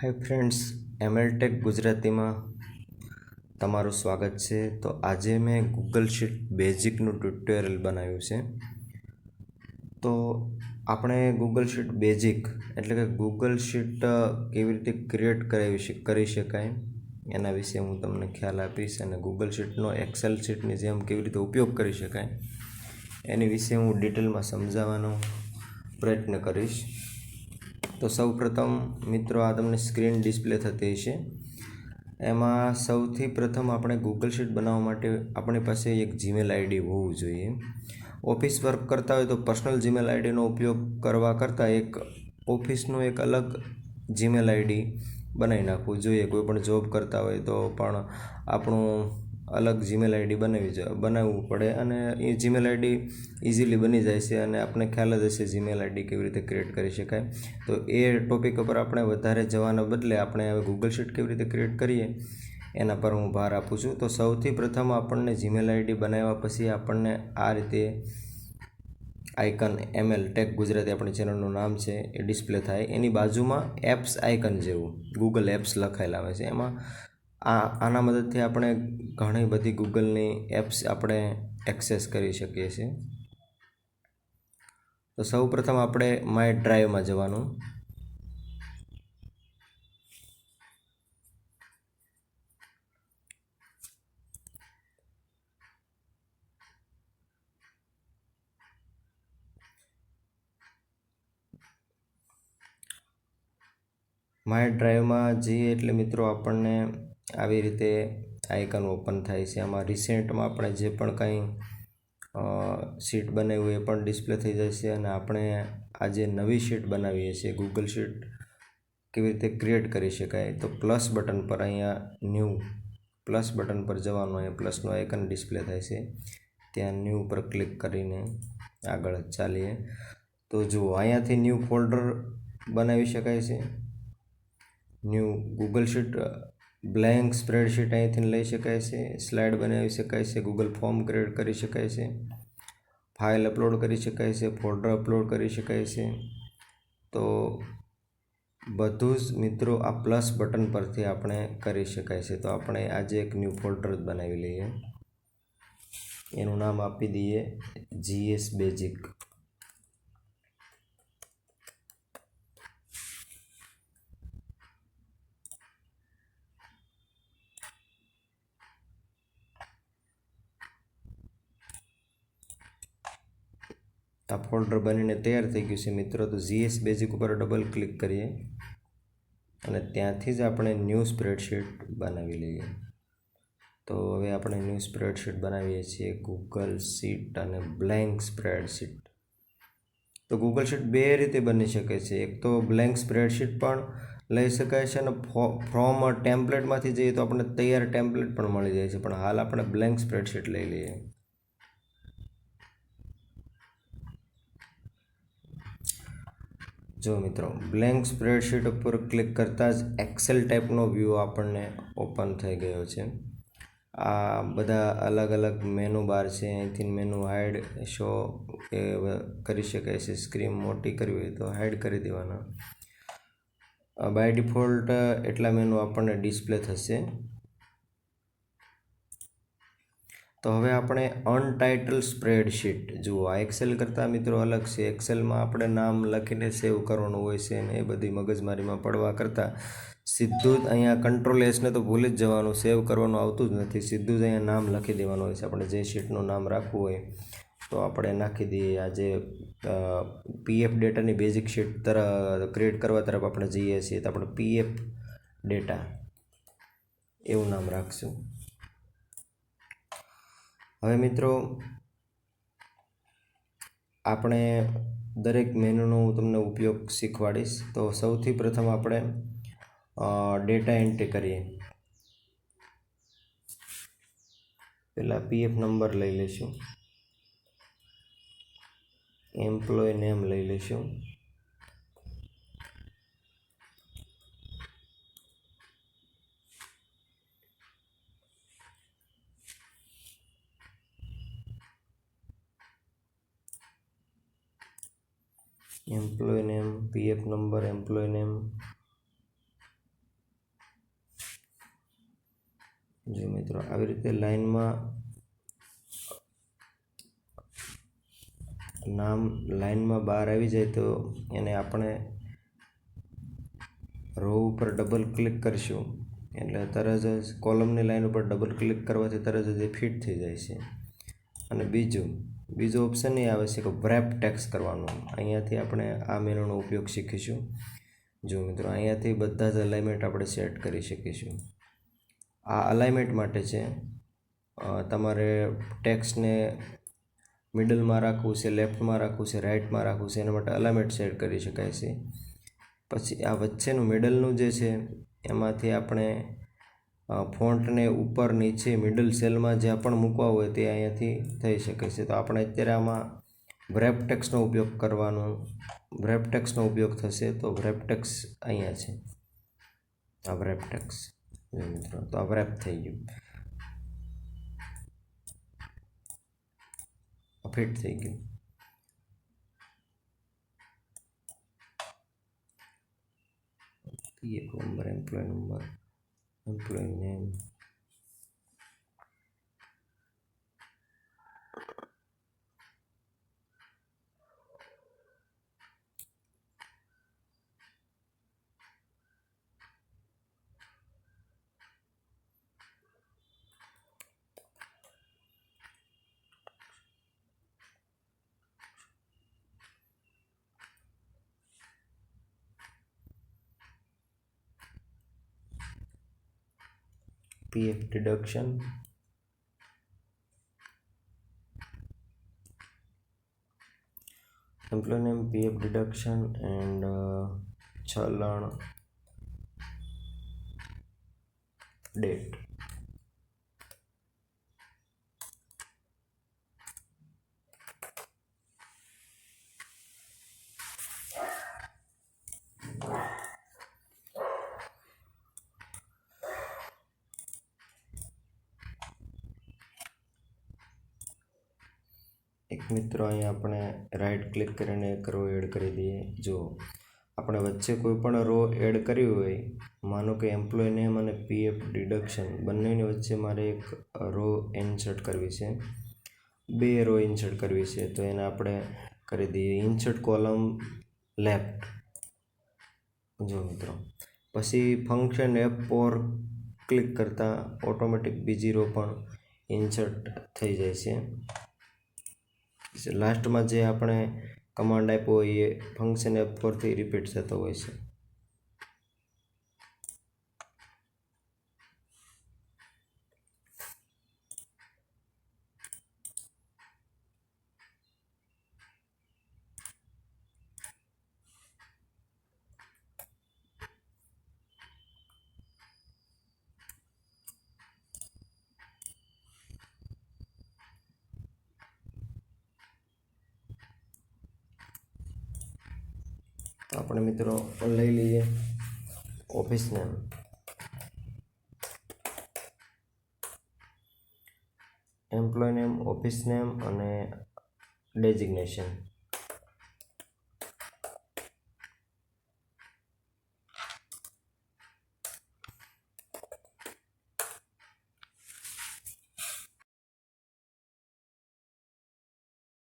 Hi friends, એમએલટેક ગુજરાતીમાં તમારું સ્વાગત છે. તો આજે મેં ગૂગલ શીટ બેઝિકનું ટ્યુટોરિયલ બનાવ્યું છે. તો આપણે ગૂગલ શીટ બેઝિક એટલે કે ગૂગલ શીટ કેવી રીતે ક્રિએટ કરી શકાય એના વિશે હું તમને ખ્યાલ આપીશ, અને ગૂગલ શીટનો એક્સેલ શીટની જેમ કેવી રીતે ઉપયોગ કરી શકાય એની વિશે હું ડિટેલમાં સમજાવવાનો પ્રયત્ન કરીશ. તો સૌપ્રથમ મિત્રો, આ તમને સ્ક્રીન ડિસ્પ્લે થતી હશે. એમાં સૌથી પ્રથમ આપણે ગૂગલ શીટ બનાવવા માટે આપણી પાસે એક જીમેલ આઈડી હોવું જોઈએ. ઓફિસ વર્ક કરતા હોય તો પર્સનલ જીમેલ આઈડીનો ઉપયોગ કરવા કરતાં એક ઓફિસનું એક અલગ જીમેલ આઈડી બનાવી નાખવું જોઈએ. કોઈ પણ જોબ કરતા હોય તો પણ આપણું અલગ જીમેલ આઈડી બનાવવું પડે, અને એ જીમેલ આઈડી ઇઝીલી બની જાય છે. અને આપણે ખ્યાલ જ હશે જીમેલ આઈડી કેવી રીતે ક્રિએટ કરી શકાય. તો એ ટોપિક ઉપર આપણે વધારે જવાના બદલે આપણે હવે ગૂગલ શીટ કેવી રીતે ક્રિએટ કરીએ એના પર હું ભાર આપું છું. તો સૌથી પ્રથમ આપણને જીમેલ આઈડી બનાવ્યા પછી આપણને આ રીતે આઇકન એમએલટેક ગુજરાતી આપણી ચેનલનું નામ છે એ ડિસ્પ્લે થાય. એની બાજુમાં એપ્સ આઇકન જેવું ગૂગલ એપ્સ લખાયેલા આવે છે. એમાં આના મદદથી આપણે ઘણી બધી ગૂગલની એપ્સ આપણે એક્સેસ કરી શકીએ છીએ. તો સૌ પ્રથમ આપણે માય ડ્રાઈવમાં જવાનું. માય ડ્રાઈવમાં જઈએ એટલે મિત્રો આપણને આવી રીતે આઇકન ઓપન થાય છે. આમાં રિસેન્ટમાં આપણે જે પણ કંઈ શીટ બનાવી હોય એ પણ ડિસ્પ્લે થઈ જાય છે. અને આપણે આજે નવી શીટ બનાવીએ છીએ ગૂગલ શીટ કેવી રીતે ક્રિએટ કરી શકાય, તો પ્લસ બટન પર અહીંયા ન્યૂ પ્લસ બટન પર જવાનું. અહીંયા પ્લસનું આઇકન ડિસ્પ્લે થાય છે, ત્યાં ન્યૂ પર ક્લિક કરીને આગળ ચાલીએ. તો જુઓ, અહીંયાથી ન્યૂ ફોલ્ડર બનાવી શકાય છે. New Google sheet blank spreadsheet અહીંથી લઈ શકાય છે. સ્લાઇડ બનાવી શકાય છે. ગૂગલ ફોર્મ ક્રિએટ કરી શકાય છે. ફાઇલ અપલોડ કરી શકાય છે. ફોલ્ડર અપલોડ કરી શકાય છે. તો બધું જ મિત્રો આ પ્લસ બટન પરથી આપણે કરી શકાય છે. તો આપણે આજે એક ન્યૂ ફોલ્ડર જ બનાવી લઈએ. એનું નામ આપી દઈએ જીએસ બેઝિક. આ ફોલ્ડર બનીને તૈયાર થઈ ગયું છે મિત્રો. તો જીએસ બેઝિક ઉપર ડબલ ક્લિક કરીએ અને ત્યાંથી જ આપણે ન્યૂ સ્પ્રેડશીટ બનાવી લઈએ. તો હવે આપણે ન્યૂ સ્પ્રેડશીટ બનાવીએ છીએ ગૂગલ શીટ અને બ્લેન્ક સ્પ્રેડશીટ. તો ગૂગલ શીટ બે રીતે બની શકે છે. એક તો બ્લેન્ક સ્પ્રેડશીટ પણ લઈ શકાય છે, અને ફ્રોમ ટેમ્પલેટમાંથી જઈએ તો આપણને તૈયાર ટેમ્પલેટ પણ મળી જાય છે. પણ હાલ આપણે બ્લેન્ક સ્પ્રેડશીટ લઈ લઈએ. જો મિત્રો, બ્લેન્ક સ્પ્રેડશીટ ઉપર ક્લિક કરતાં જ એક્સેલ ટાઈપનો વ્યૂ આપણને ઓપન થઈ ગયો છે. આ બધા અલગ અલગ મેનુ બાર છે. અહીંથી મેનુ હાઇડ શો એ કરી શકાય છે. સ્ક્રીન મોટી કરવી હોય તો હાઇડ કરી દેવાના. બાય ડિફોલ્ટ એટલા મેનુ આપણને ડિસ્પ્લે થશે. તો હવે આપણે અનટાઇટલ સ્પ્રેડશીટ જુઓ. આ એક્સેલ કરતાં મિત્રો અલગ છે. એક્સેલમાં આપણે નામ લખીને સેવ કરવાનું હોય છે, ને એ બધી મગજમારીમાં પડવા કરતાં સીધું જ અહીંયા કંટ્રોલ એસને તો ભૂલી જ જવાનું, સેવ કરવાનું આવતું જ નથી. સીધું જ અહીંયા નામ લખી દેવાનું હોય છે. આપણે જે શીટનું નામ રાખવું હોય તો આપણે નાખી દઈએ. આજે પીએફ ડેટાની બેઝિક શીટ ક્રિએટ કરવા તરફ આપણે જઈએ છીએ, તો આપણે પીએફ ડેટા એવું નામ રાખશું. હવે મિત્રો, આપણે દરેક મેનુનો હું તમને ઉપયોગ શીખવાડીશ. તો સૌથી પ્રથમ આપણે ડેટા એન્ટ્રી કરીએ. પહેલાં પીએફ નંબર લઈ લઈશું, એમ્પ્લોય નેમ લઈ લઈશું, employee name, PF number, employee name. જો મિત્રો આવી રીતે લાઇનમાં નામ લાઇનમાં બહાર આવી જાય તો એને આપણે રો ઉપર ડબલ ક્લિક કરીશું એટલે તરત જ કોલમની લાઇન ઉપર ડબલ ક્લિક કરવાથી તરત જ એ ફિટ થઈ જાય છે. અને બીજો ઓપ્શન એ આવે છે કે વ્રેપ ટેક્સ્ટ કરવાનું. અહીંયાથી આપણે આ મેનુનો ઉપયોગ શીખીશું. જો મિત્રો અહીંયાથી બધા જ અલાઇનમેન્ટ આપણે સેટ કરી શકીશું. આ અલાઇનમેન્ટ માટે છે. તમારે ટેક્સ્ટને મિડલમાં રાખવું છે, લેફ્ટમાં રાખવું છે, રાઇટમાં રાખવું છે, એના માટે અલાઇનમેન્ટ સેટ કરી શકાય છે. પછી આ વચ્ચેનું મિડલનું જે છે એમાંથી આપણે ફોન્ટને ઉપર નીચે મિડલ સેલમાં જ્યાં પણ મૂકવા હોય તે અહીંયાથી થઈ શકે છે. તો આપણે અત્યારે આમાં વ્રેપ ટેક્સ્ટનો ઉપયોગ કરવાનો, વ્રેપ ટેક્સ્ટનો ઉપયોગ થશે. તો વ્રેપ ટેક્સ્ટ અહીંયા છે, આ વ્રેપ ટેક્સ્ટ મિત્રો. તો આ વ્રેપ થઈ ગયું, ફિટ થઈ ગયું. PF number, employee name, PF deduction, employee name, PF deduction and challan date. એક મિત્રો અહીંયા આપણે રાઈટ ક્લિક કરીને એક રો એડ કરી દઈએ. જો આપણે વચ્ચે કોઈ પણ રો એડ કરી હોય, માનો કે એમ્પ્લોય નેમ અને PF ડિડક્શન બંનેની વચ્ચે મારે એક રો ઇન્સર્ટ કરવી છે, 2 રો ઇન્સર્ટ કરવી છે. તો એને આપણે કરી દઈએ ઇન્સર્ટ કોલમ લેફ્ટ. જો મિત્રો પછી ફંક્શન F4 ક્લિક કરતાં ઓટોમેટિક બીજી રો પણ ઇન્સર્ટ થઈ જાય છે. લાસ્ટમાં જે આપણે કમાન્ડ આપ્યો હોય એ ફંક્શન F4 થી રિપીટ થતો હોય છે. તો આપણે મિત્રો લઈ લઈએ office name. Employee name, office name અને ડેઝિગ્નેશન.